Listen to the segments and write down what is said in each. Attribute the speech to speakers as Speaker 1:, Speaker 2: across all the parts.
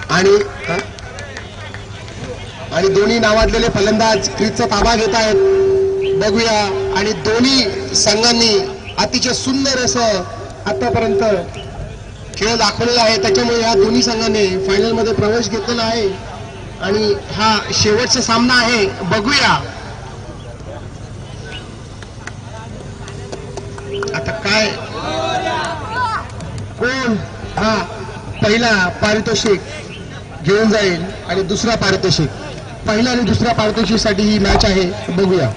Speaker 1: आणि दोन्ही नावाजलेले फलंदाज क्रीजचा ताबा घेत आहेत. बघूया. आणि दोन्ही संघांनी अतिशय सुंदर असं आतापर्यंत खेळ दाखवलेला आहे. त्याच्यामुळे या दोन्ही संघांनी फायनल मध्ये प्रवेश घेतलेला आहे आणि हा शेवटचा सामना आहे. बघूया आता काय कोण हा पहिला पारितोषिक घेऊन जाईल आणि दुसरा पारितोषिक. पहिला आणि दुसऱ्या पारितोषिकसाठी ही मॅच आहे. बघूया.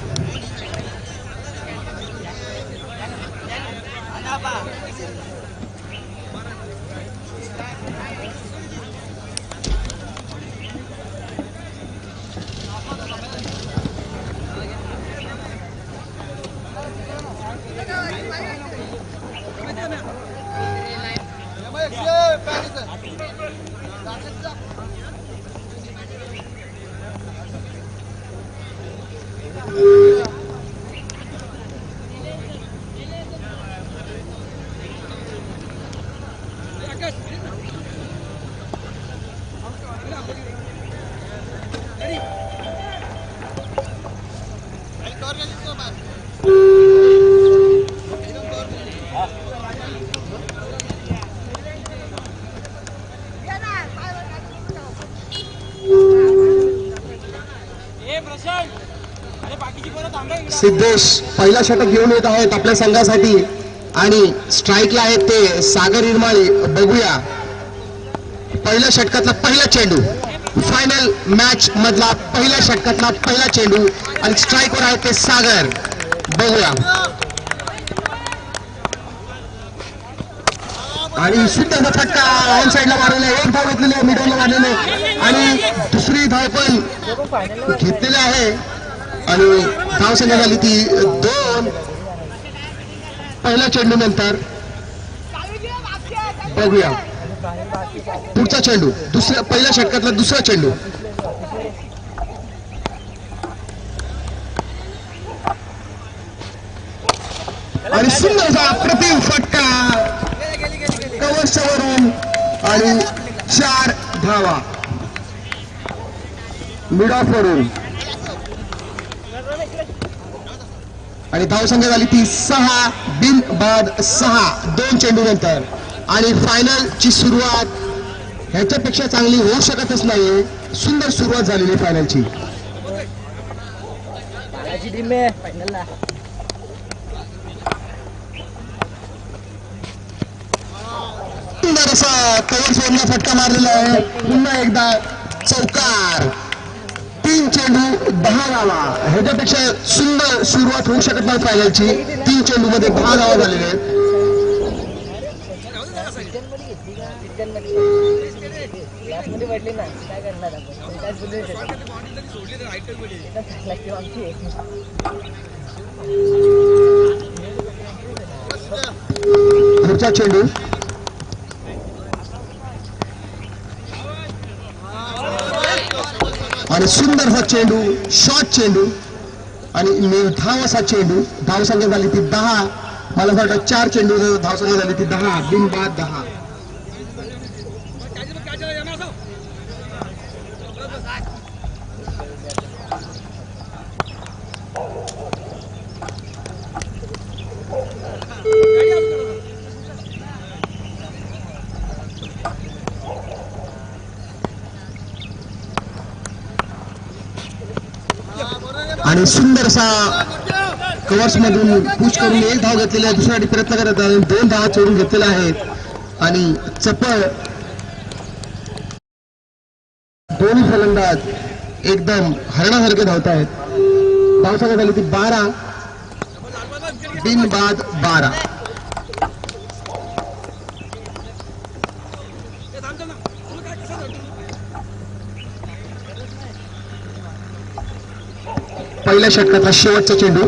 Speaker 1: सिद्धेश पहिला षटक घेऊन येत आहेत आपल्या संघासाठी आणि स्ट्राईकला आहेत ते सागर इरमाळे. बघूया पहिल्या षटकातला पहिला चेंडू, फायनल मॅच मधला पहिल्या षटकातला पहिला चेंडू आणि स्ट्राईकवर आहेत ते सागर. बघूया. आणि सुंदर फटका ऑन साईडला मारलेला आहे. एक धाव घेतलेली आहे, मिडलला मारलेले आणि दुसरी धाव पण घेतलेली आहे आणि धाव संख्या झाली ती 2 पहिल्या चेंडू नंतर. बघूया पुढचा चेंडू, पहिल्या षटकातला दुसरा चेंडू आणि सुंदरचा अप्रतिम फटका कव्हरच्या वरून आणि 4 धावा मिड ऑफ वरून आणि धावसंख्या झाली ती 6 बिन बाद 6 2 चेंडू नंतर. आणि फायनल ची सुरुवात ह्याच्यापेक्षा चांगली होऊ शकतच नाही. सुंदर सुरुवात झालेली फायनलची. सुंदर असा कव्हर सोडला फटका मारलेला आहे. पुन्हा एकदा चौकार. 3 चेंडू 10 धावा. ह्याच्यापेक्षा सुंदर सुरुवात होऊ शकत नाही फायनलची. 3 चेंडू मध्ये 10 धावा झालेल्या आहेत. पुढचा चेंडू आणि सुंदर हा चेंडू, शॉर्ट चेंडू आणि निर्धाव असा चेंडू. धावसंख्या झाली ती 10. मला असं वाटतं 4 चेंडू धावसंख्या झाली ती 10 बिन बाद 10. आणि सुंदर असा कव्हर्स मधून पुश करून 1 धाव घेतलेला आहे. दुसऱ्यासाठी प्रयत्न करत आहे. 2 धावा चोरून घेतलेल्या आहेत आणि चपळ दोन्ही फलंदाज एकदम हरणासारखे धावत आहेत. धावसंख्या झाली ती 12 बिन बाद 12. पहिल्या षटकातला शेवटचा चेंडू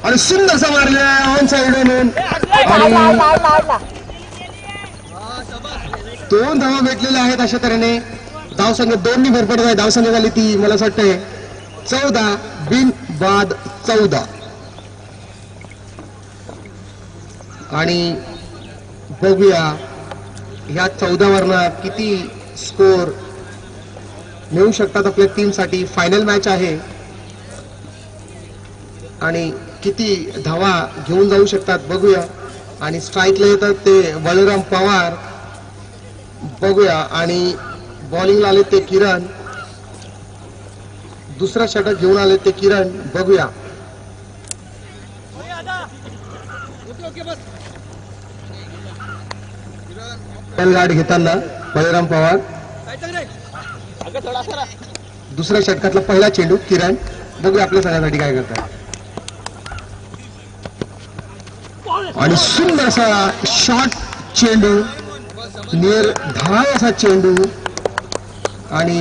Speaker 1: आणि सुंदरसा मारलेला ऑन साइड म्हणून आणि 2 धावा भेटलेल्या आहेत. अशा तऱ्हेने धावसंख्या 2 भरपडत आहे. धावसंख्या झाली ती मला असं वाटतंय 14 बिन बाद 14. आणि बघूया ह्या 14 वरनं किती स्कोर मिळू शकतात आपल्या टीमसाठी. फायनल मॅच आहे आणि किती धावा घेऊन जाऊ शकतात बघूया. आणि स्ट्राईकला येतात ते बलराम पवार बघूया आणि बॉलिंगला आले ते किरण. दुसरा षटक घेऊन आले ते किरण बघूया. गार्ड घेताना बलराम पवार. दुसऱ्या षटकातला पहिला चेंडू किरण. बघूया आपल्या संघासाठी काय करतात. आणि सुंदर असा शॉर्ट चेंडू, नियर धाव असा चेंडू आणि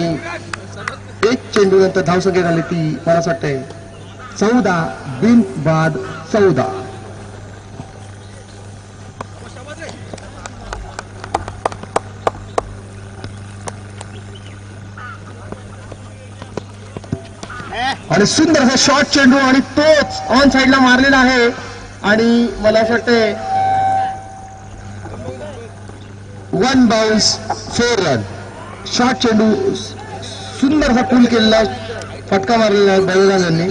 Speaker 1: एक चेंडू नंतर धावसंख्या झाली ती मला असं वाटतंय 14 बिन बाद 14. आणि सुंदर असा शॉर्ट चेंडू आणि तोच ऑन साइडला मारलेला आहे आणि मला असं वाटतंय 1 बाउन्स 4 रन. शॉर्ट चेंडू सुंदर असा पूल केलेला फटका मारलेला आहे बळीराम यांनी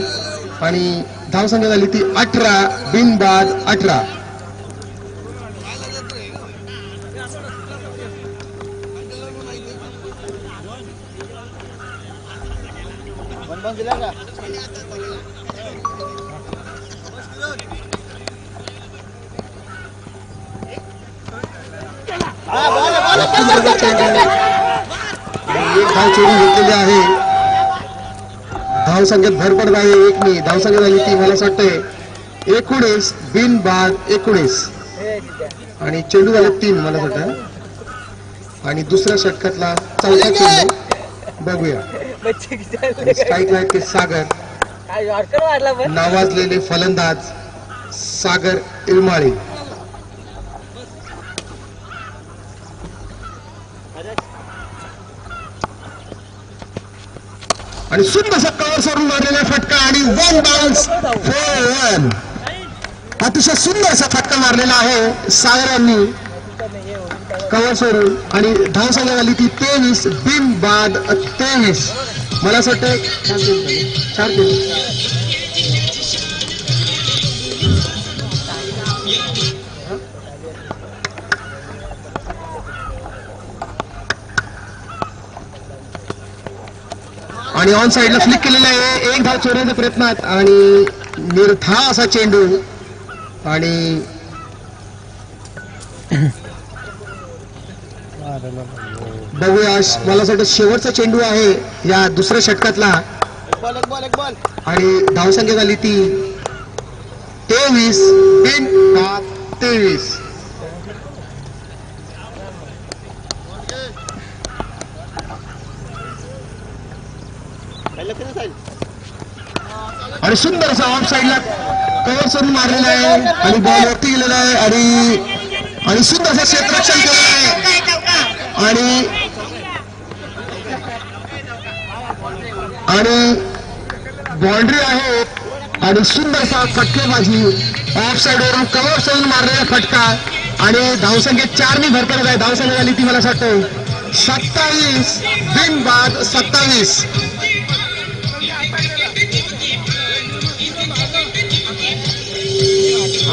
Speaker 1: आणि धावसंख्या झाली ती 18 बिन बाद 18. एक धाव चोरी घेतलेली आहे. धावसंख्येत भर पडत आहे. एक मी धावसंख्या झाली ती मला असं वाटतंय 19 बिन बाद 19 आणि चेंडू झाले 3 मला वाटतं. आणि दुसऱ्या षटकातला चौथा चेंडू बघूया. स्ट्राईकला आहेत ते सागर, नावाजलेले फलंदाज सागर इरमाळे. आणि सुंदर असा कव्हर सोडून मारलेला फटका आणि 1 बाउन्स 4 रन. अतिशय सुंदर असा फटका मारलेला आहे सागर यांनी कव्हर सोडून आणि धावसंख्या झाली ती 23 बिन बाद 23. मला असं वाटतं 4 आणि ऑन साइडला फ्लिक केलेला आहे. एक धाव चोरण्याच्या प्रयत्नात आणि निर्धा असा चेंडू आणि बघूया मला असं वाटतं शेवटचा चेंडू आहे या दुसऱ्या षटकातला आणि धावसंख्या झाली ती 23 बिन बाद 23. आणि सुंदर असा ऑफ साइडला कव्हर सोडून मारलेला आहे आणि बॉल वरती गेलेला आहे आणि सुंदर असं क्षेत्ररक्षण केलेलं आहे आणि बाउंड्री आहे आणि सुंदर असा फटकेबाजी ऑफ साइड वरून कव्हर सोडून मारलेला फटका आणि धावसंख्येत 4 भर पडत आहे. धावसंख्या झाली ती मला असं वाटतं 27 बिन बाद 27.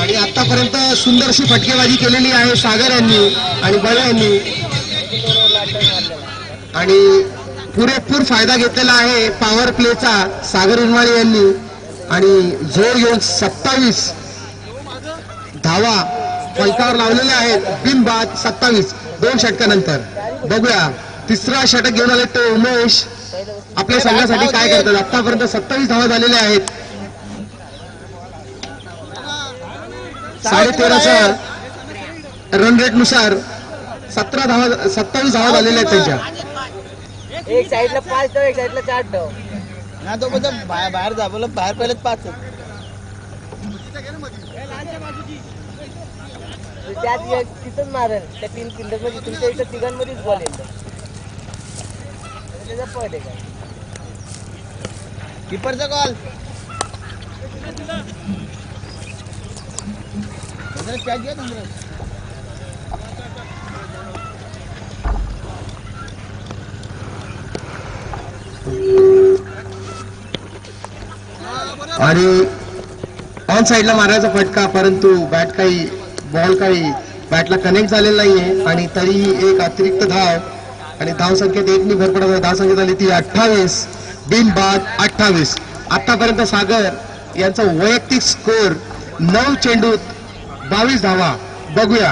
Speaker 1: आणि आतापर्यंत सुंदरशी फटकेबाजी केलेली आहे सागर यांनी आणि बळे यांनी आणि पुरेपूर फायदा घेतलेला आहे पॉवर प्लेचा सागर इरमाळे यांनी आणि जोर घेऊन 27 धावा फलकावर लावलेल्या आहेत बिन बाद 27 2 षटकानंतर. बघूया तिसरा षटक घेऊन आले ते उमेश आपल्या संघासाठी काय करतात. आतापर्यंत 27 धावा झालेल्या आहेत. 13.5च्या रन रेट नुसार 27 धावा झालेल्या आहेत त्यांच्या.
Speaker 2: एक साइडला 5 धाव एक साइडला 4 धाव ना. तो म्हणजे बाहेर जा बोल बाहेर पहिलेच 5 त्यात तिथंच मारेल त्या 3 फिल्डर मध्ये तुमच्या इथं तिघांमध्येच बॉल येईल त्याचा पॉईंट आहे का कीपरचा कॉल. कॅच घ्या तुमचं.
Speaker 1: आणि ऑन साईडला मारायचा फटका, परंतु बॅट काही बॉल काही बॅटला कनेक्ट झालेला नाहीये आणि तरीही एक अतिरिक्त धाव आणि धाव संख्येत 1 भर पडत आहे. धाव संख्या झाली ती 28 बिनबाद 28. आतापर्यंत सागर यांचा वैयक्तिक स्कोर 9 चेंडूत 22 धावा. बघूया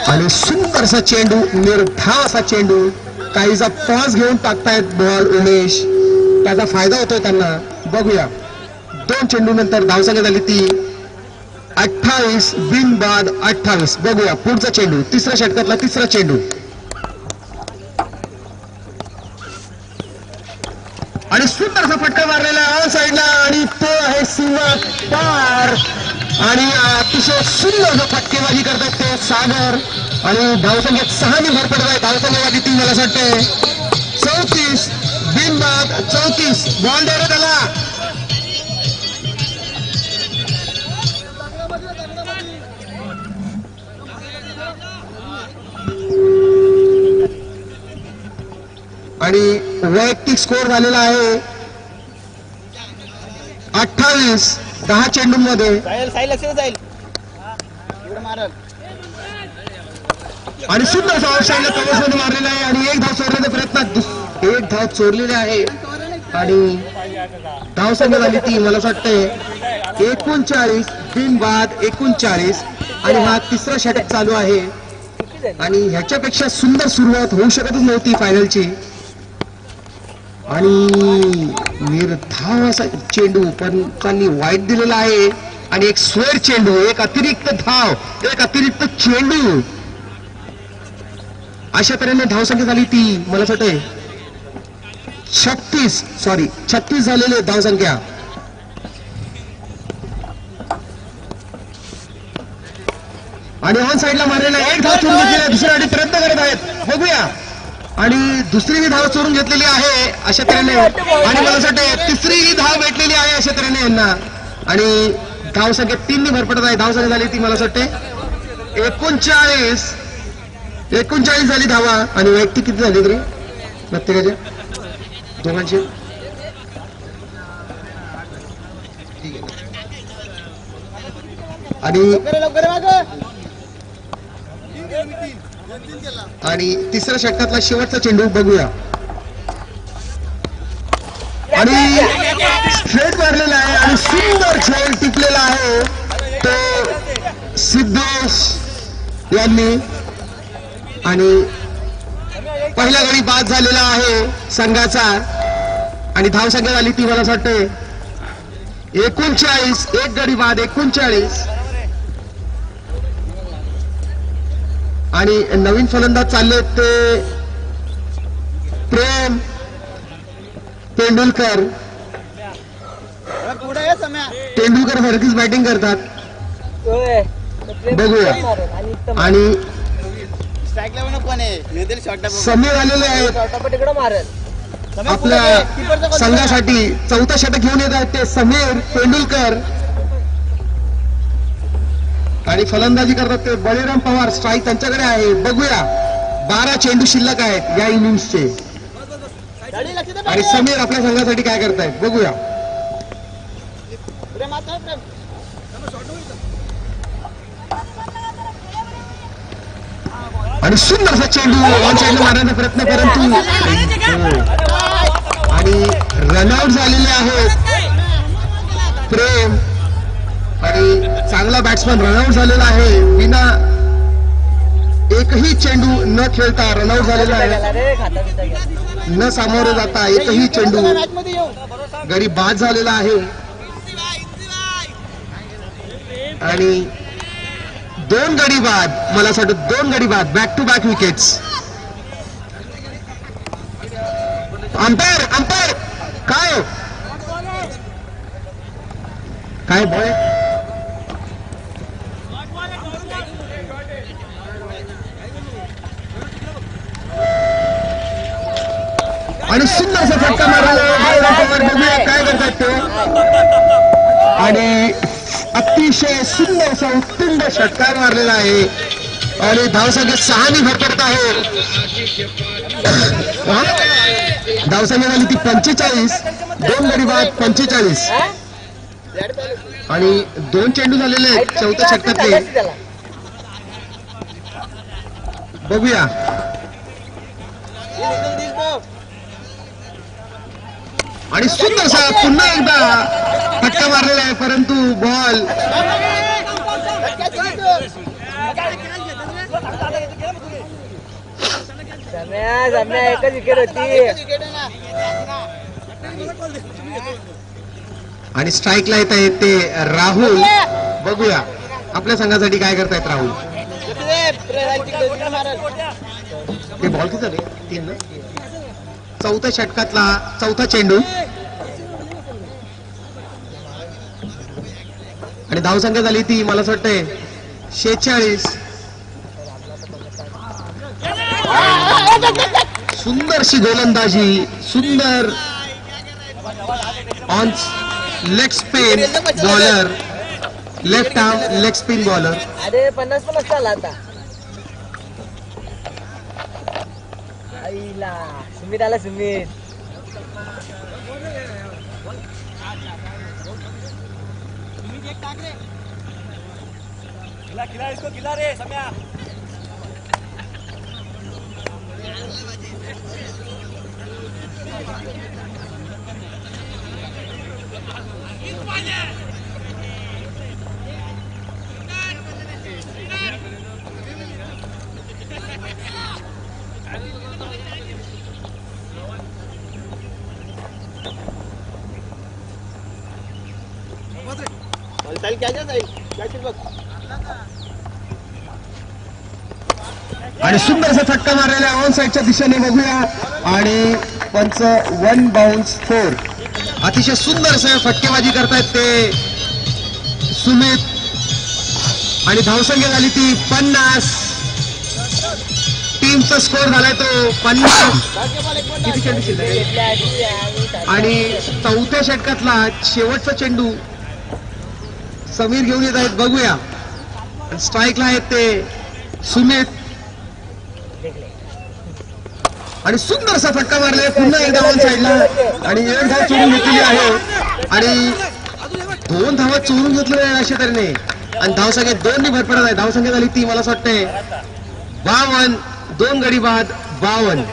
Speaker 1: आणि सुंदरसा चेंडू, निर्धाव असा चेंडू, काहीचा पॉज घेऊन टाकतायत बॉल उमेश, त्याचा फायदा होतोय त्यांना. बघूया 2 चेंडू नंतर धावसंख्या झाली ती 28 बिनबाद 28. बघूया पुढचा चेंडू, तिसऱ्या षटकातला तिसरा चेंडू आणि सुंदरसा फटका मारलेला आहे साईडला आणि तो आहे सीमा पार आणि अतिशय सुंदर फटकेबाजी करतात ते सागर आणि धावसंख्येत 6 भर पडत आहे. धावसंख्या झाली ती मला असं वाटते 34 बिनबाद 34. बॉल द्या रे त्याला. आणि वैयक्तिक स्कोर झालेला आहे 28 10 चेंडूंमध्ये.
Speaker 2: लक्ष जाईल
Speaker 1: आणि सुंदर ऑफसाईडला कव्हर्समध्ये मारलेला आहे आणि एक धाव चोरण्याचा प्रयत्न, एक धाव चोरलेली आहे आणि धाव संख्या झाली ती मला असं वाटतंय 39 बिनबाद 39. आणि हा तिसरा षटक चालू आहे आणि ह्याच्यापेक्षा सुंदर सुरुवात होऊ शकतच नव्हती फायनलची. आणि निर्धाव असा चेंडू पण त्यांनी वाईट दिलेला आहे आणि एक स्वेर चेंडू, एक अतिरिक्त धाव, एक अतिरिक्त चेंडू, अशा तऱ्हेने धावसंख्या झाली ती मला असं वाटतंय 36 झालेली आहे धावसंख्या. आणि ऑन साईडला मारलेला एक धाव चोरून घेतलेला, दुसऱ्यासाठी प्रयत्न करत आहेत. बघूया आणि दुसरी धाव चोरून घेतलेली आहे अशा तऱ्हेने आणि मला असं वाटतं तिसरी धाव भेटलेली आहे अशा तऱ्हेने यांना आणि धाव संख्या 3 भर पडत आहे. धाव संख्या झाली ती मला असं वाटते 39 झाली धावा आणि वैयक्तिक किती झाली तरी प्रत्येकाचे दोघांचे. आणि तिसऱ्या षटकातला शेवटचा चेंडू बघूया आणि स्ट्रेट मारलेला आहे आणि सुंदर झेल टिपलेला आहे तो सिद्धेश यांनी आणि पहिल्या गडी बाद झालेला आहे संघाचा आणि धावसंख्या झाली ती मला असं वाटतं 39. एक गडी बाद 39. आणि नवीन फलंदाज चालले ते प्रेम तेंडुलकर. तेंडुलकर सारखीच बॅटिंग करतात. बघूया आणि समीर आलेले आहेत आपल्या संघासाठी. चौथा षटक घेऊन येत आहेत ते समीर तेंडुलकर आणि फलंदाजी करतात ते बळीराम पवार. स्ट्राईक त्यांच्याकडे आहे. बघूया 12 चेंडू शिल्लक आहेत या इनिंग्सचे आणि समीर आपल्या संघासाठी काय करतायत बघूया. आणि सुंदरसा चेंडू ऑन साईडला मारण्याचा प्रयत्न परंतु आणि रनआउट झालेले आहेत प्रेम आणि चांगला बॅट्समन रनआउट झालेला आहे. विना एकही चेंडू न खेळता रनआउट झालेला आहे. न सामोरे जाता एकही चेंडू गडी बाद झालेला आहे आणि 2 गडी बाद. मला असं वाटतं 2 गडी बाद. Back to back wickets. Umpire काय बॉय आणि सुंदरसा फटका मारला. बघूया काय करतात ते. आणि अतिशय सुंदरसा उत्तुंग षटकार मारलेला आहे आणि धावसंख्या 6 भर पडत आहे. धावसंख्या झाली ती 45. 2 गडी बाद 45 आणि 2 चेंडू झालेले आहेत चौथ्या षटकातले. बघूया आणि सुंदरसा पुन्हा एकदा फटका मारलेला आहे परंतु बॉल
Speaker 2: एकच विकेट होती
Speaker 1: आणि स्ट्राईकला येत आहेत ते राहुल. बघूया आपल्या संघासाठी काय करतायत राहुल. ते बॉल किती झाले 3 ना. चौथ्या षटकातला चौथा चेंडू आणि धावसंख्या झाली ती मला असं वाटतंय 46. सुंदरशी गोलंदाजी. सुंदर on leg spin bowler. Left arm leg spin bowler.
Speaker 2: अरे 50 झाला आता. आईला सुमित आला. सुमित खिला इसको खिला रे सम्या.
Speaker 1: आणि सुंदरसा फटका मारलेला ऑन साईडच्या दिशेने. बघूया आणि पंच 1 बाउन्स 4. अतिशय सुंदरसा फटकेबाजी करतायत ते सुमित आणि धावसंख्या झाली ती 50. टीमचा स्कोर झालाय तो 50. किती चेंडू शिल्लक आहे आणि चौथ्या षटकातला शेवटचा चेंडू समीर घेऊन येत आहेत. बघूया स्ट्राईकला आहेत ते सुमित आणि सुंदरसा फटका मारलाय पुन्हा एकदा ऑन साईडला आणि 1 धाव चोरून घेतलेली आहे आणि 2 धावा चोरून घेतलेल्या आहे अशा तऱ्हेने आणि धावसंख्या 2 भर पडत आहे. धावसंख्या झाली ती मला असं वाटतंय 52. 2 गडी बाद 52.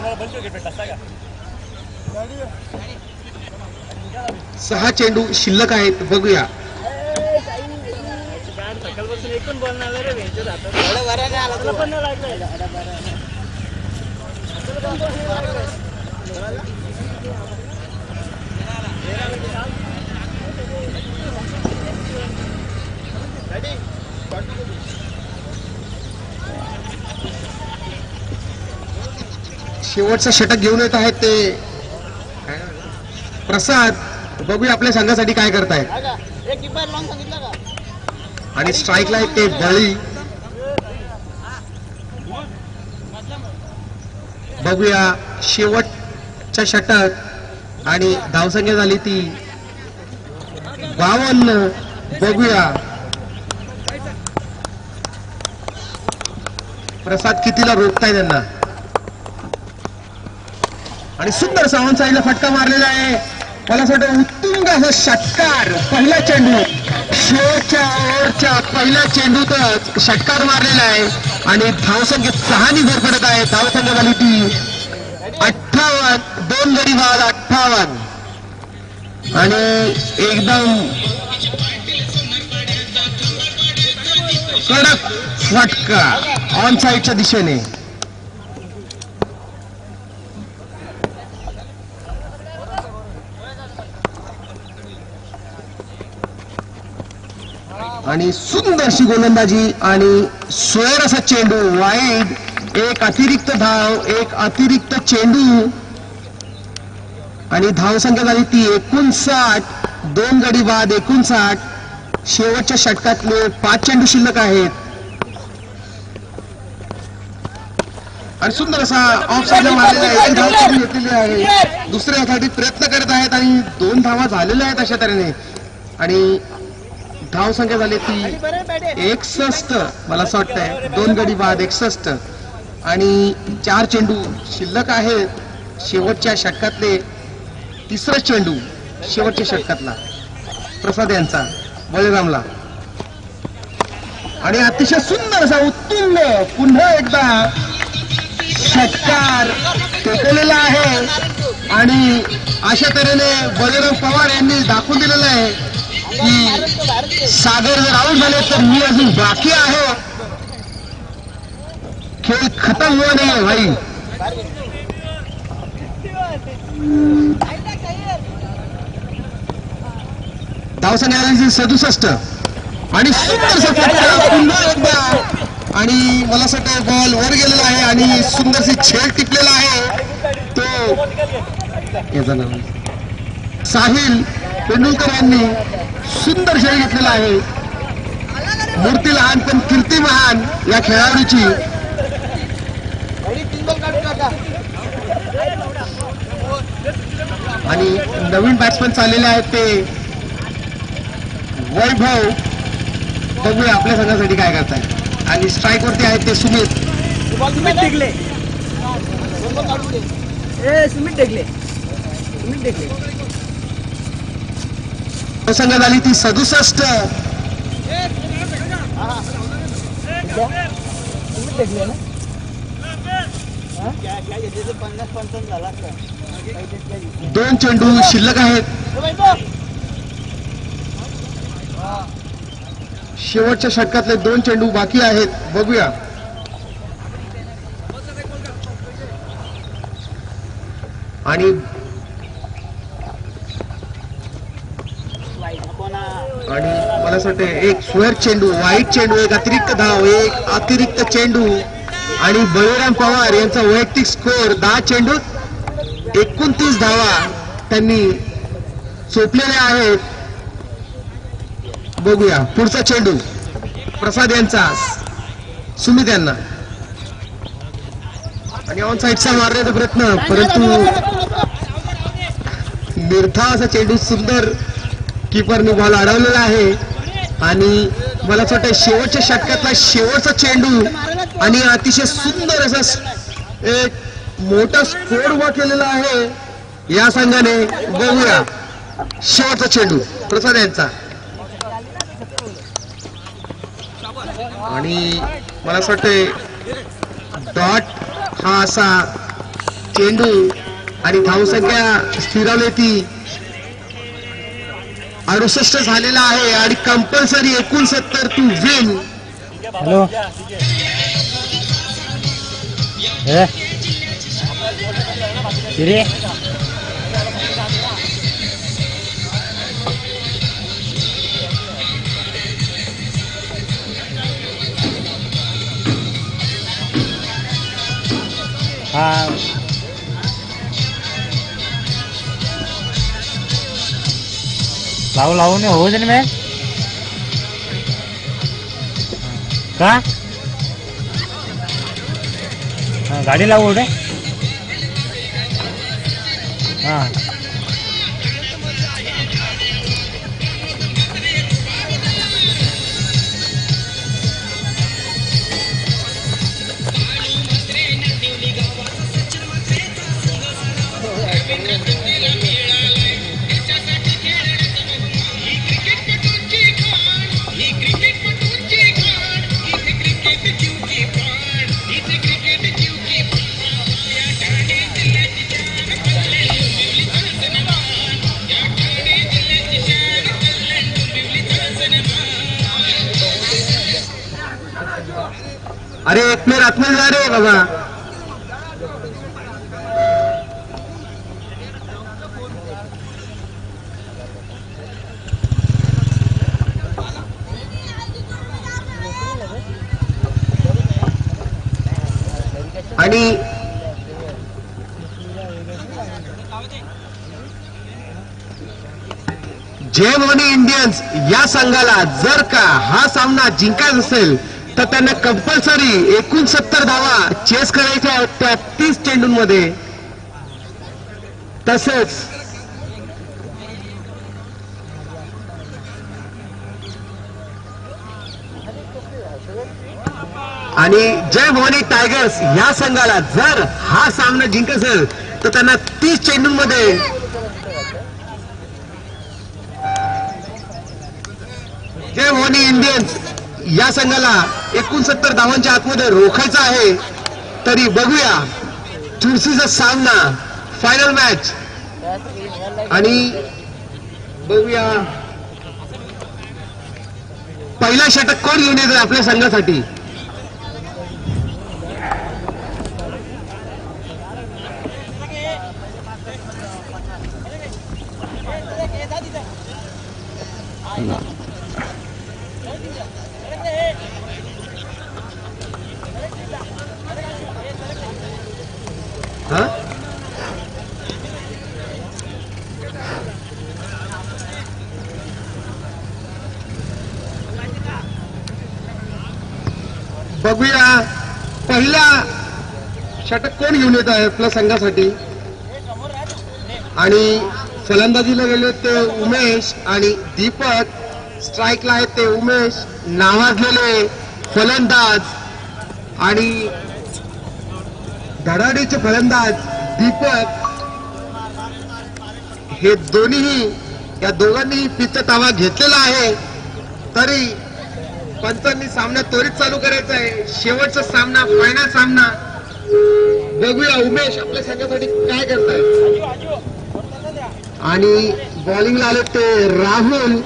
Speaker 1: 6 चेंडू शिल्लक आहेत. बघूया शेवटचं षटक घेऊन येत आहेत ते प्रसाद. बघूया आपल्या संघासाठी काय करतायत. आणि स्ट्राईकला आहेत ते बळी. बघूया शेवटच्या षटक आणि धावसंख्या झाली ती 52. बघूया प्रसाद कितीला रोखताय त्यांना आणि सुंदर सावंत साईडला फटका मारलेला आहे. मला असं वाटतं उत्तुंग असा षटकार. पहिला चेंडू शेवटच्या ओव्हरच्या पहिल्या चेंडूतच षटकार मारलेला आहे आणि धावसंख्या 6 भर पडत आहे. धावसंख्या झाली ती 58. 2 गडी बाद 58 आणि एकदम कडक फटका ऑन साईडच्या दिशेने. आणि सुंदरशी गोलंदाजी आणि सोर असा चेंडू वाईड. 1 अतिरिक्त धाव 1 अतिरिक्त चेंडू आणि धावसंख्या झाली ती 59. 2 गडी बाद 59. शेवटच्या षटकातले 5 चेंडू शिल्लक आहेत. आणि सुंदर असा ऑफ साईडला मारलेला आहे. एक धाव करून घेतलेली आहे. दुसऱ्यासाठी प्रयत्न करत आहेत आणि 2 धावा झालेल्या आहेत अशा तऱ्हेने. आणि धाव संख्या झाली ती 61. मला असं वाटतंय 2 गडी बाद 61. आणि 4 चेंडू शिल्लक आहेत. शेवटच्या षटकातले 3रा चेंडू शेवटच्या षटकातला प्रसाद यांचा बळीरामला. आणि अतिशय सुंदर असा उत्तुंग पुन्हा एकदा षटकार टेकवलेला आहे. आणि अशा तऱ्हेने बळीराम पवार यांनी दाखवून दिलेलं आहे की सागर जर आऊट झाले तर मी अजून बाकी आहे. खेळ खतम हुआ नाही है भाई. धावसंख्या आली 67. आणि सुंदरसा फटका पुन्हा एकदा. आणि मला असं वाटतं बॉल वर गेलेला आहे आणि सुंदरशी झेल टिपलेला आहे. तो याचं नाव साहिल तेंडुलकर यांनी सुंदर झेल घेतलेला आहे. मूर्ती लहान पण कीर्ती महान या खेळाडूची. आणि नवीन बॅट्समन चाललेले आहेत ते वैभव. बघूया आपल्या संघासाठी काय करताय. आणि स्ट्राईक वरती आहेत ते सुमित
Speaker 2: टेकले.
Speaker 1: संघात आली ती 67.
Speaker 2: टेकले ना 50-55 झाला.
Speaker 1: 2 चेंडू शिल्लक आहेत. शेवटच्या षटकातले 2 चेंडू बाकी आहेत. बघूया. आणि मला असं वाटतं एक स्क्वेअर चेंडू, वाईट चेंडू, एक अतिरिक्त धाव, एक अतिरिक्त चेंडू. आणि बळीराम पवार यांचा वैयक्तिक स्कोर 10 चेंडूत 29 धावा त्यांनी चोपलेल्या आहेत. बघूया पुढचा चेंडू प्रसाद यांचा सुमित यांना. आणि ऑन साईडचा मारण्याचा प्रयत्न, परंतु निर्धाव असा चेंडू सुंदर कीपरने बॉल अडवलेला आहे. आणि मला असं वाटतं शेवटच्या षटकातला शेवटचा चेंडू आणि अतिशय सुंदर असा एक मोठा स्कोर उभा केलेला आहे या संघाने. बघूया शेवटचा चेंडू प्रसाद यांचा. आणि मला असं वाटतंय डॉट हा असा चेंडू. आणि धावसंख्या स्थिरावली ती 68 झालेला आहे. आणि कंपल्सरी 69 टू विन.
Speaker 2: हॅलो हा लावून हो जाने में का गाडी लावू रे. हा
Speaker 1: अरे एक प्लेयर आतमध्ये जा रे बाबा. आणि जय भवानी इंडियन्स या संघाला जर का हा सामना जिंकायचा असेल तर त्यांना कंपल्सरी 69 धावा चेस करायच्या आहेत त्या 30 चेंडूंमध्ये. तसेच आणि जय भवानी टायगर्स या संघाला जर हा सामना जिंकत असेल तर त्यांना 30 चेंडूंमध्ये जय भवानी इंडियन्स या संघाला 69 धावांच्या आतमध्ये रोखायचं आहे. तरी बघूया चुरशीचा सामना, फायनल मॅच, आणि बघूया पहिला षटक कोण घेऊन येत आपल्या संघासाठी. हा बघूया पहिला षटक कोण घेऊन येत आहे आपल्या संघासाठी. आणि फलंदाजीला गेले ते उमेश आणि दीपक, स्ट्राईकला आहेत ते उमेश, नावाजलेले फलंदाज आणि धडाडीचे फलंदाज दीपक, हे दोन्हीही या दोघांनीही पिच ताबा घेतलेला आहे. तरी पंचांनी सामना त्वरित चालू करायचा आहे. शेवटचा सामना, फायनल सामना. बघूया उमेश आपल्या संघासाठी काय करताय. आणि बॉलिंगला आले ते राहुल,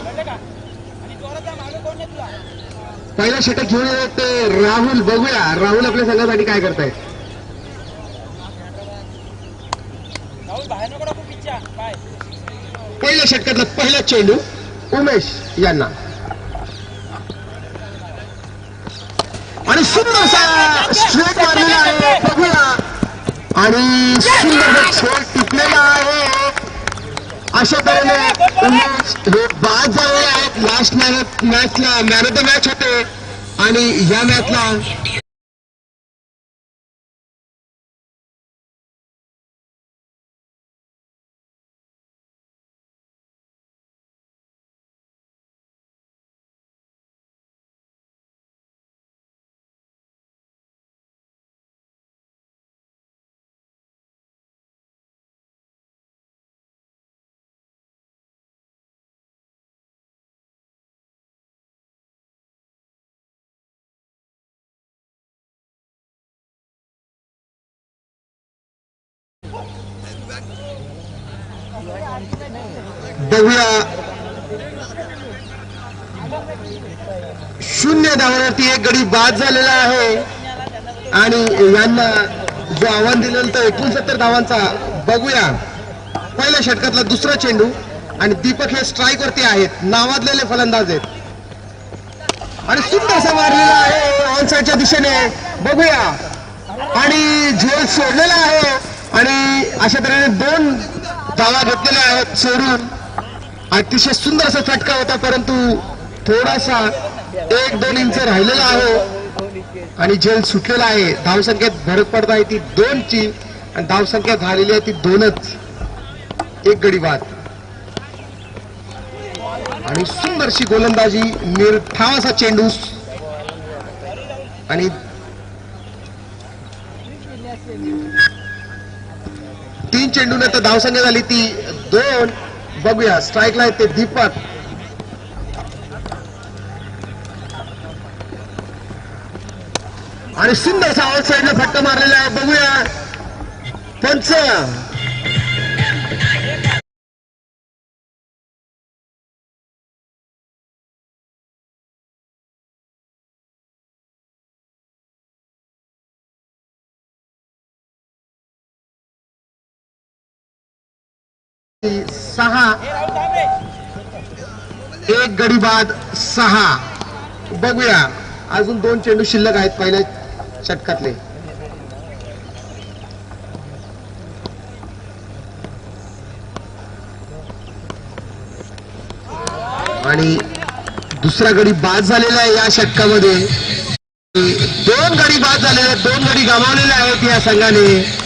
Speaker 1: पहिला षटक घेऊन येत ते राहुल. बघूया राहुल आपल्या संघासाठी काय करतायत. पहिल्या षटकातला पहिला चेंडू उमेश यांना, आणि सुंदरसा स्ट्रेट मारलेला आहे. बघूया आणि सुंदर स्ट्रेट टिपलेला आहे. अशा तऱ्हेने उमेश हे बाद झालेले आहेत. लास्ट मॅचला मॅन ऑफ द मॅच होते आणि या मॅचला बघूया 0 धावांवरती एक गडी बाद झालेला आहे. आणि यांना जो आव्हान दिलेलं तर 69 धावांचा. बघूया पहिल्या षटकातला दुसरा चेंडू आणि दीपक हे स्ट्राईक वरती आहेत, नावाजलेले फलंदाज आहेत. आणि सुंदरसा मारलेला आहे ऑन साईडच्या दिशेने. बघूया आणि झेल सोडलेला आहे आणि अशा तऱ्हेने 2 धावा घेतलेल्या आहेत सोडून. अतिशय सुंदर असा फटका होता, परंतु थोडासा 1-2 इंच राहिलेला आहे आणि झेल सुटलेला आहे. धावसंख्येत भरत पडत आहे ती 2ची आणि धावसंख्या झालेली आहे ती 2च. एक गडी बाद आणि सुंदरशी गोलंदाजी, निर्धाव असा चेंडू आणि 3 चेंडूने तर धावसंख्या झाली ती 2. बघूया स्ट्राईकला आहे ते दीपक आणि सुंदरसा आउट साईडला फटका मारलेला आहे. बघूया पंच सहा, एक गडी बाद 6. बघूया अजून 2 चेंडू शिल्लक आहेत पहिल्या षटकातले. आणि दुसरा गडी बाद झालेला आहे या षटकामध्ये. बाद झालेले आहेत. 2 गडी गमावलेले आहेत या संघाने.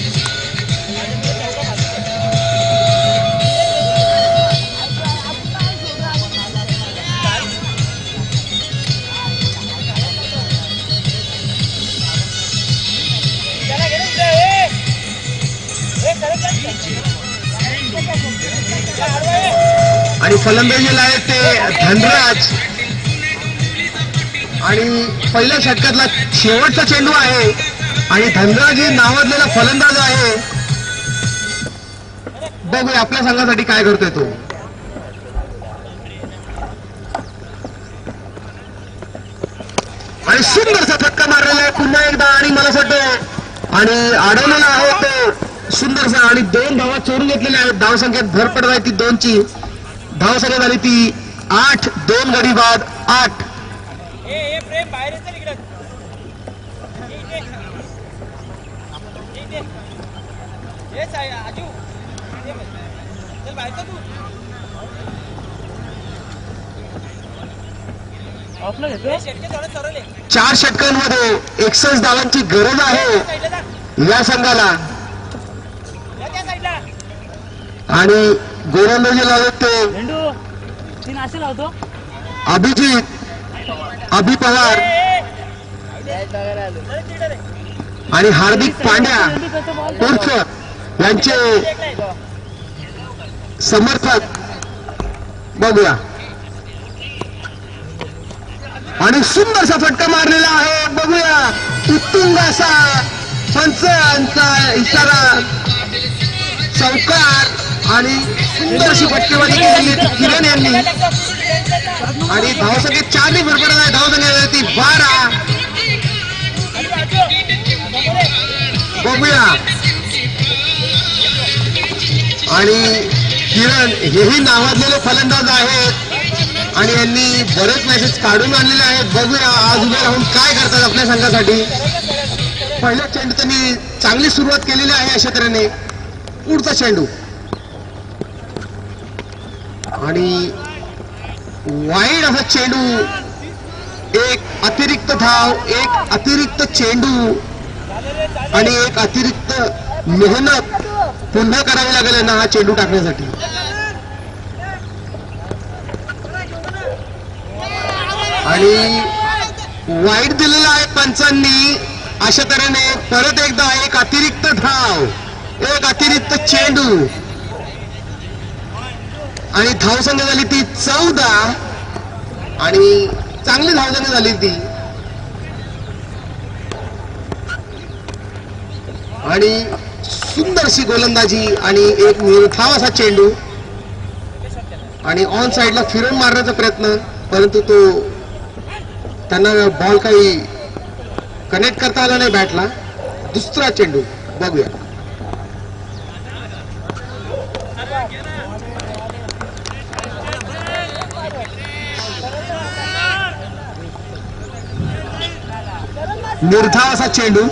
Speaker 1: आणि फलंदाजीला आहेत ते धनराज. आणि पहिल्या षटकातला शेवटचा चेंडू आहे आणि धनराज हे नावाजलेला फलंदाज आहे. बघूया आपल्या संघासाठी काय करतोय तो. आणि सुंदरसा फटका मारलेला आहे पुन्हा एकदा. आणि मला असं वाटतं आणि अडवलेला आहे तो सुंदरसा. आणि 2 धावा चोरून घेतलेल्या आहेत. धावसंख्येत भर पडत आहे ती 2ची. धावसंख्या झाली ती 8. 2 गडी बाद 8. चार षटकांमध्ये 61 धावांची गरज आहे या संघाला. आणि गोलंदाजी लावत ते अभिजित अभि पवार आणि हार्दिक पांड्या उर्फ यांचे समर्थक. बघूया. आणि सुंदरसा फटका मारलेला आहे. बघूया उत्तुंग असा पंचांचा इशारा. चौकार आणि सुंदरशी फटकेबाजी केलेली किरण यांनी. आणि धावसंख्येत 4 भरपडत आहे. धावसंख्या ती 12. बघूया. आणि किरण हेही नावाजलेले फलंदाज आहेत आणि यांनी बरेच मॅचेस काढून आणलेले आहेत. बघूया आज उभे राहून काय करतात आपल्या संघासाठी. पहिल्या चेंडू त्यांनी चांगली सुरुवात केलेली आहे अशा तऱ्हेने. पुढचा चेंडू आणि वाईड असा चेंडू. एक अतिरिक्त धाव, एक अतिरिक्त चेंडू आणि एक अतिरिक्त मेहनत पुन्हा करावी लागेल यांना हा चेंडू टाकण्यासाठी. आणि वाईट दिलेला आहे पंचांनी. अशा तऱ्हेने परत एकदा एक अतिरिक्त धाव, एक अतिरिक्त चेंडू आणि धावसंख्या झाली ती 14. आणि चांगली धावसंख्या झाली ती. आणि सुंदरशी गोलंदाजी आणि एक निर्धाव असा चेंडू. आणि ऑन साइडला फिरून मारण्याचा प्रयत्न, परंतु तो त्यांना बॉल काही कनेक्ट करता आला नाही बॅटला. दुसरा चेंडू बघूया. निर्धाव असा चेंडू.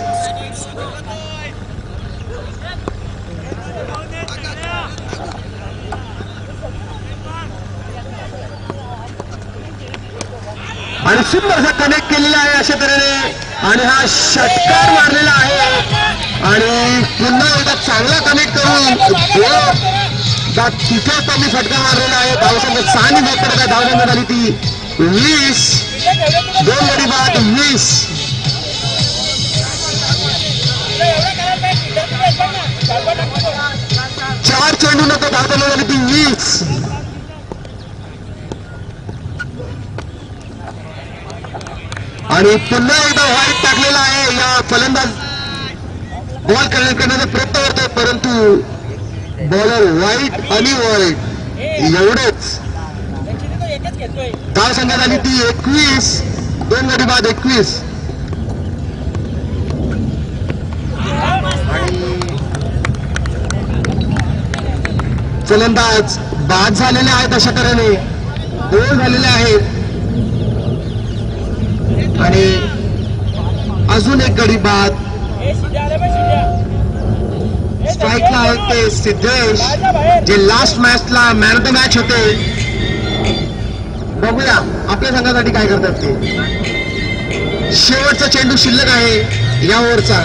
Speaker 1: आणि सुंदर कनेक्ट केलेला आहे अशा तऱ्हेने. आणि हा षटकार मारलेला आहे आणि पुन्हा एकदा चांगला कनेक्ट करून तिथे त्यांनी फटका मारलेला आहे. धावसंख्या 6 ने पडत आहे. धावसंख्या झाली ती 20. 2 गडी बाद 20. चार चेंडू नंतर धावसंख्या झाली ती 20. आणि पुन्हा एकदा व्हाईट टाकलेला आहे. या फलंदाज बॉल करण्याचा प्रयत्न करतोय, परंतु बॉलर व्हाईट आणि व्हाईट एवढेच. धावसंख्या झाली ती 21. 2 गडी बाद 21. फलंदाज बाद झालेले आहेत अशा तऱ्हेने. 2 झालेले आहेत आणि अजून एक गडी बाद. स्ट्राईकला आहेत ते सिद्धेश, जे लास्ट मॅचला मॅन ऑफ द मॅच होते. बघूया आपल्या संघासाठी काय करतात ते. शेवटचा चेंडू शिल्लक आहे या ओव्हरचा.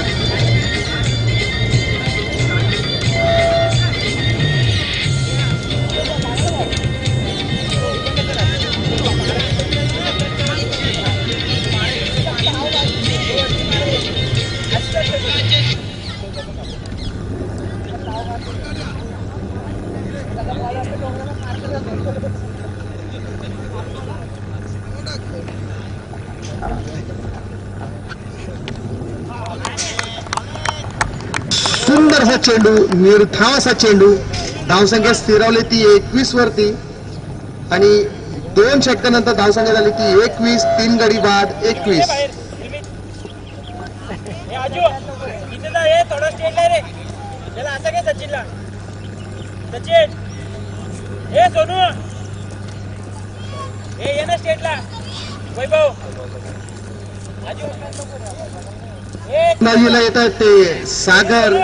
Speaker 1: सुंदरसा चेंडू, निर्धावासा चेंडू. धावसंख्या स्थिरावली ती 21 वरती आणि 2 षटकानंतर धावसंख्या झाली ती 21. 3 गडी बाद 21. नवीला येत आहेत ते सागर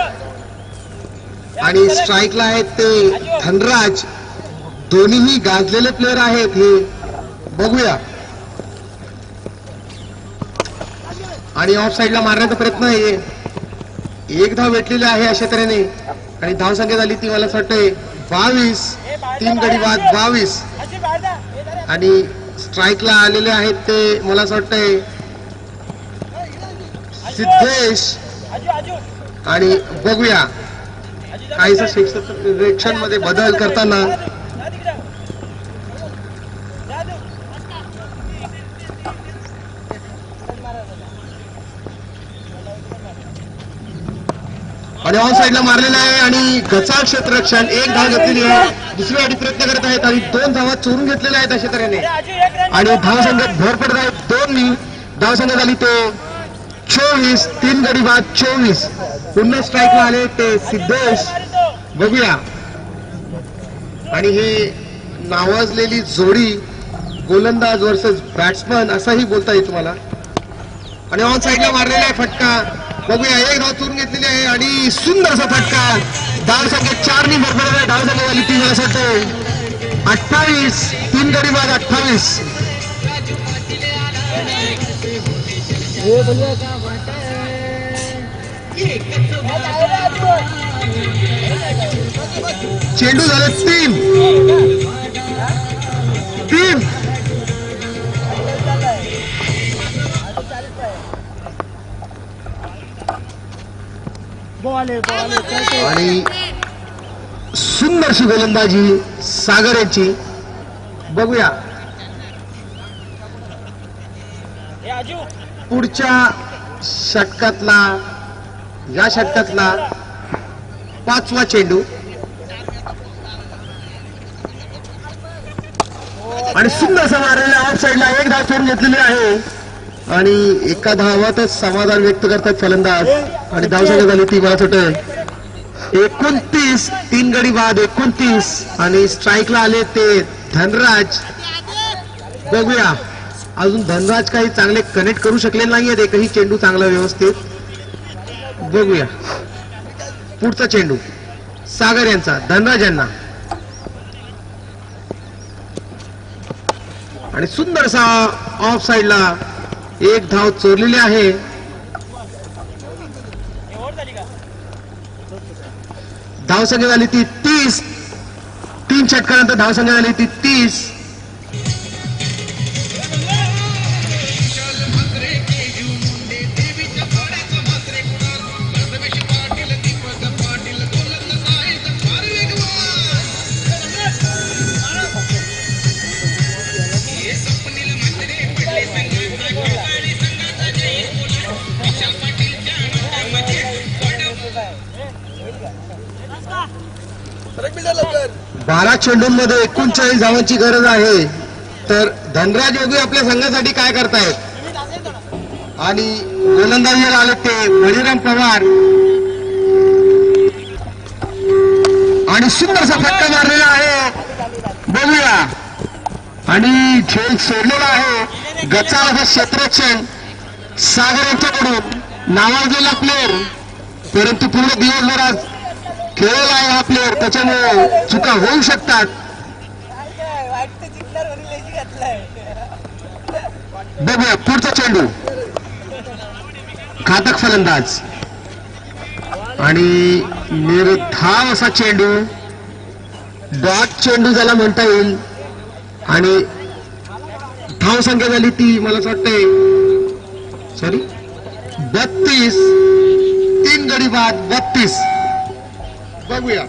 Speaker 1: आणि स्ट्राईकला आहेत ते धनराज. दोन्हीही गाजलेले प्लेअर आहेत. हे बघूया. आणि ऑफ साईडला मारण्याचा प्रयत्न आहे. एक धाव भेटलेली आहे अशा तऱ्हेने आणि धावसंख्या झाली ती मला असं वाटतंय 22. 3 गडी बाद 22. आणि स्ट्राईकला आलेले आहेत ते मला असं वाटतंय सिद्धेश. आणि बघूया काहीसा सेक्शन मध्ये बदल करताना आणि ऑन साईडला मारलेला आहे आणि गचाळ क्षेत्ररक्षण. 1 धाव घेतलेली आहे. दुसरी वाटी प्रयत्न करत आहेत आणि 2 धावा चोरून घेतलेल्या आहेत अशा तऱ्हेने आणि धावसंख्येत भर पडत आहेत. 2 धावसंख्या झाली ते 24. 3 गडी बाद 24. पुन्हा स्ट्राईकला आले ते सिद्धेश. बघूया. आणि हे नावाजलेली जोडी गोलंदाज वर्सेस बॅट्समन असंही बोलता येईल तुम्हाला. आणि ऑन साईडला मारलेला आहे फटका. बघूया. 1 धाव चोरून घेतलेली आहे आणि सुंदरसा फटका. धावसंख्या 4 ने भरभर आहे. धावसंख्या झाली ती मला असं वाटतं 28. 3 गडी बाद 28. चेंडू झाले 3. आणि सुंदरशी गोलंदाजी सागर यांची. बघूया. पुढच्या षटकातला या षटकातला 5वा चेंडू आणि सुंदरसा मारलेला ऑफ साईडला. 1 धाव चोरून घेतलेली आहे आणि एका धावातच समाधान व्यक्त करतात फलंदाज आणि धावसंख्या झाली ती मला वाटतं 29. 3 गडी बाद 29. आणि स्ट्राईकला आले ते धनराज. बघूया. अजून धनराज काही चांगले कनेक्ट करू शकले नाहीयेत. एकही चेंडू चांगला व्यवस्थित. बघूया. पुढचा चेंडू सागर यांचा धनराज यांना आणि सुंदरसा ऑफ साईडला 1 धाव चोरलेली आहे. धावसंख्या झाली ती 30. 3 षटकानंतर धावसंख्या झाली ती 30. बारा चेंडूंमध्ये 39 धावांची गरज आहे. तर धनराज योगी आपल्या संघासाठी काय करतायत आणि गोलंदाजीला आले ते बळीराम पवार आणि सुंदरसा फटका मारलेला आहे. बघूया. आणि झेल सोडलेला आहे. गचाळ असा क्षेत्ररक्षण सागर यांच्याकडून नावाजलेला प्लेअर. परंतु पूर्ण दिवसभरात खेळला आहे हा प्लेअर. त्याच्यामुळे चुका होऊ शकतात. बघूया पुढचा चेंडू घातक फलंदाज आणि निर्धाव असा चेंडू, डॉट चेंडू ज्याला म्हणता येईल. आणि धाव संख्या झाली ती मला असं वाटतंय 32. 3 गडी बाद 32. बघूया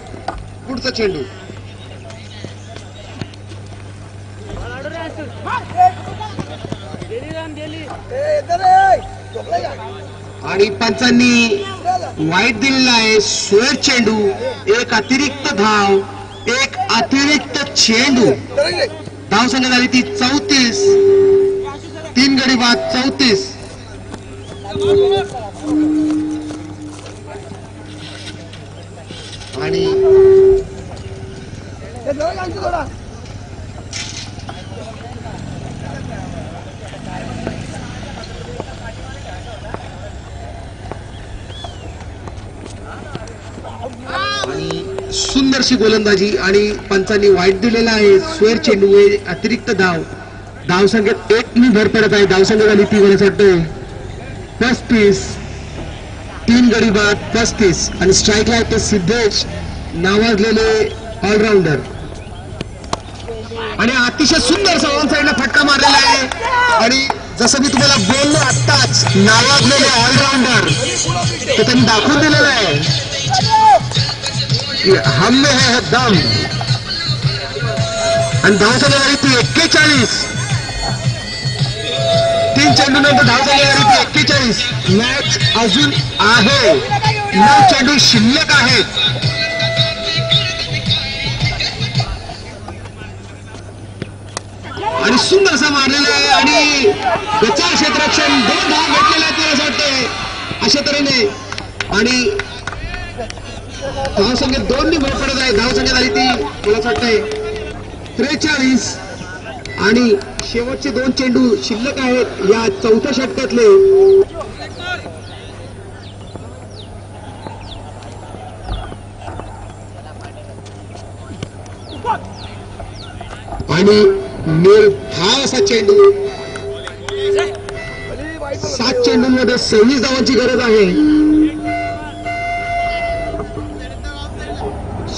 Speaker 1: पुढचा चेंडू. आणि पंचांनी वाईट दिलेला आहे. स्वेर चेंडू, एक अतिरिक्त धाव, एक अतिरिक्त चेंडू. धाव संख्या झाली ती 34. 3 गडी बाद 34. आणि सुंदरशी गोलंदाजी आणि पंचांनी वाईट दिलेला आहे. स्वेर चेंडू, अतिरिक्त धाव. धाव संख्येत 1 नी भर पडत आहे. धाव संख्या झाली ती मला वाटतं 35. 3 गडी बाद 35. आणि स्ट्राईकला आहे ते सिद्धेश नावाजलेले ऑलराऊंडर. आणि अतिशय सुंदर वन साईडला फटका मारलेला आहे. आणि जसं मी तुम्हाला बोललो आत्ताच, नावाजलेले ऑलराऊंडर ते त्यांनी दाखवून दिलेलं आहे. हम में है दम. आणि धाव संख्या झाली ती 41. 3 चेंडू नंतर धाव संख्या झाली ती 41. मॅच अजून आहे. 9 चेंडू शिल्लक आहेत. आणि सुंदर असा मारलेला आहे. आणि बचाव क्षेत्ररक्षण 2 धाव घेतलेले आहेत असं वाटतंय अशा तऱ्हेने. आणि धाव संख्या 2 नी भर पडत आहे. धाव संख्या झाली ती मला असं वाटतंय 43. आणि शेवटचे 2 चेंडू शिल्लक आहेत या 4थ्या षटकातले. आणि निर्धाव असा चेंडू. 7 चेंडूंमध्ये 26 धावांची गरज आहे.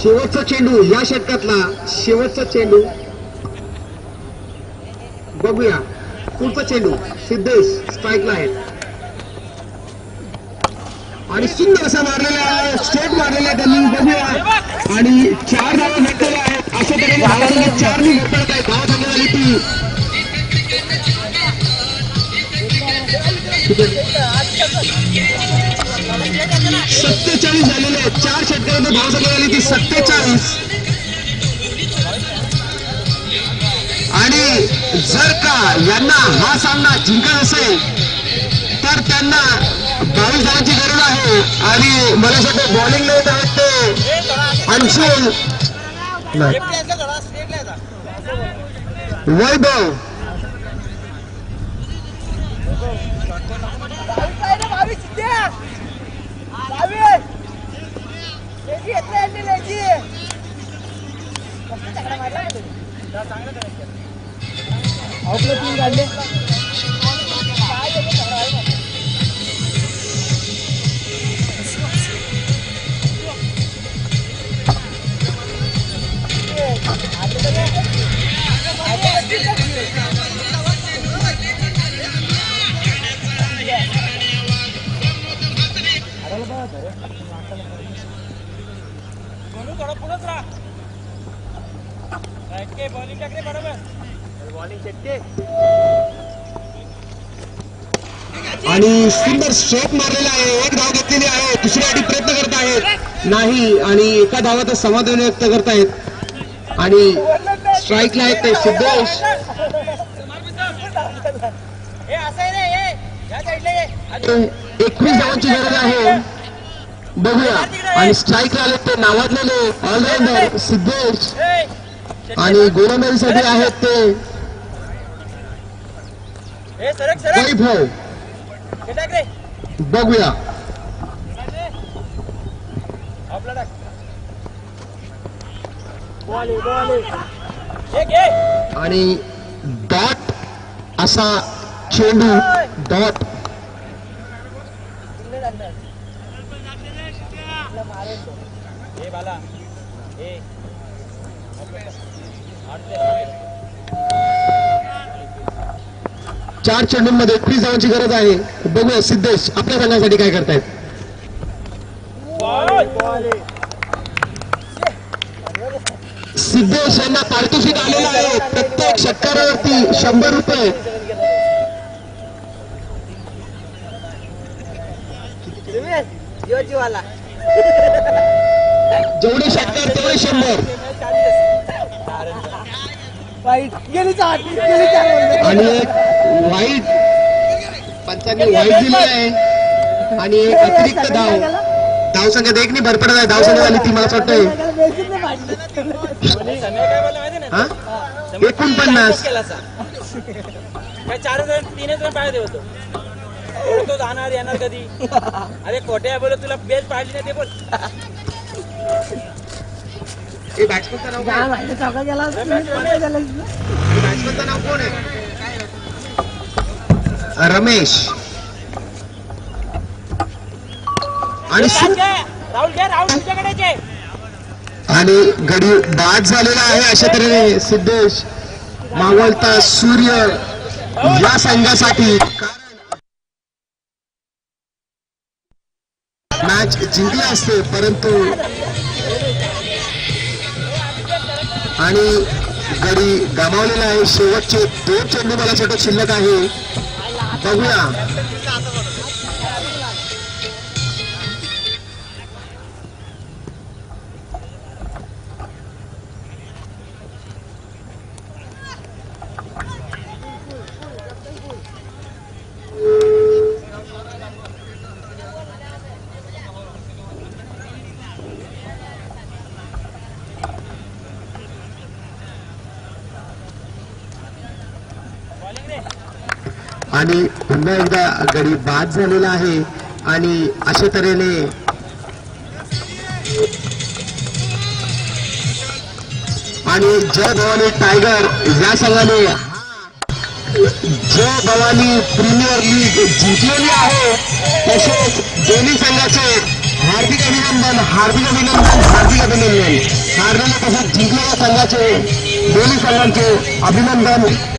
Speaker 1: शेवटचा चेंडू या षटकातला, शेवटचा चेंडू. बघूया पुढचा चेंडू. सिद्धेश स्ट्राईकला आहे. आणि सुंदर असा मारलेला आहे. स्ट्रेट मारलेला आहे त्यांनी. बघूया. आणि 4 धावा घेतलेल्या आहेत. अशा तऱ्हेने धावा 4 नी घेतलेल्या आहेत. धावा संख्या झाली ती 47 झालेले आहेत. 4 षटकांमध्ये धाव संख्या झाली ती 47. आणि जर का यांना हा सामना जिंकत असेल तर त्यांना 22 धावांची गरज आहे. आणि मला असं वाटतं बॉलिंग लेट आहेत ते अंशुल वैभव. आणि सुंदर स्ट्रोक मारलेला आहे. 1 धाव घेतलेली आहे. दुसऱ्यासाठी प्रयत्न करत आहेत नाही. आणि एका धावात समाधान व्यक्त करतायत. आणि स्ट्राईकला आहेत ते सिद्धेश. 21 धावांची गरज आहे. बघूया. आणि स्ट्राईकला आले ते नावाजलेले ऑलराऊंडर सिद्धेश. आणि गोलंदाजीसाठी आहेत ते वैभव. बघूया. आणि डॉट असा चेंडू. डॉट चार चेंडूंमध्ये 30 धावांची गरज आहे. बघूया सिद्धेश आपल्या संघासाठी काय करतायत. सिद्धेश यांना पारितोषिक आलेलं आहे. प्रत्येक षटकारावरती 100 रुपये.
Speaker 2: जीवाला
Speaker 1: जेवढे षटकार तेवढे 100. आणि एक वाईट पंचांनी वाईट दिलेलं आहे आणि एक अतिरिक्त धावसंख्यात एक नाही भरपडत आहे. धावसंख्या झाली ती मला असं वाटतंय 49.
Speaker 3: काय 4-3 रन पाहिजे होतो. तो जाणार येणार कधी. अरे खोटे बोल तुला बेस पाहिजे नाही ते बोल.
Speaker 1: बॅट्समनचं नाव बॅट्समनचं नाव कोण आहे. रमेश आणि
Speaker 3: राहुल घे राहुल तुझ्याकडे. आणि
Speaker 1: गडी बाद झालेला आहे. अशा तऱ्हेने सिद्धेश मावळता सूर्य या संघासाठी मॅच जिंकली असते परंतु आणि गडी गमावलेला आहे. शेवटचे 2 चेंडू मला षटक शिल्लक आहे. बघूया आणि पुन्हा एकदा गडी बाद झालेला आहे. आणि अशा तऱ्हेने आणि जय भवानी टायगर या संघाने जय भवानी प्रीमियर लीग जिंकलेली आहे. तसेच दोन्ही संघाचे हार्दिक अभिनंदन. हारलेल्या तसेच जिंकलेल्या संघाचे दोन्ही संघांचे अभिनंदन.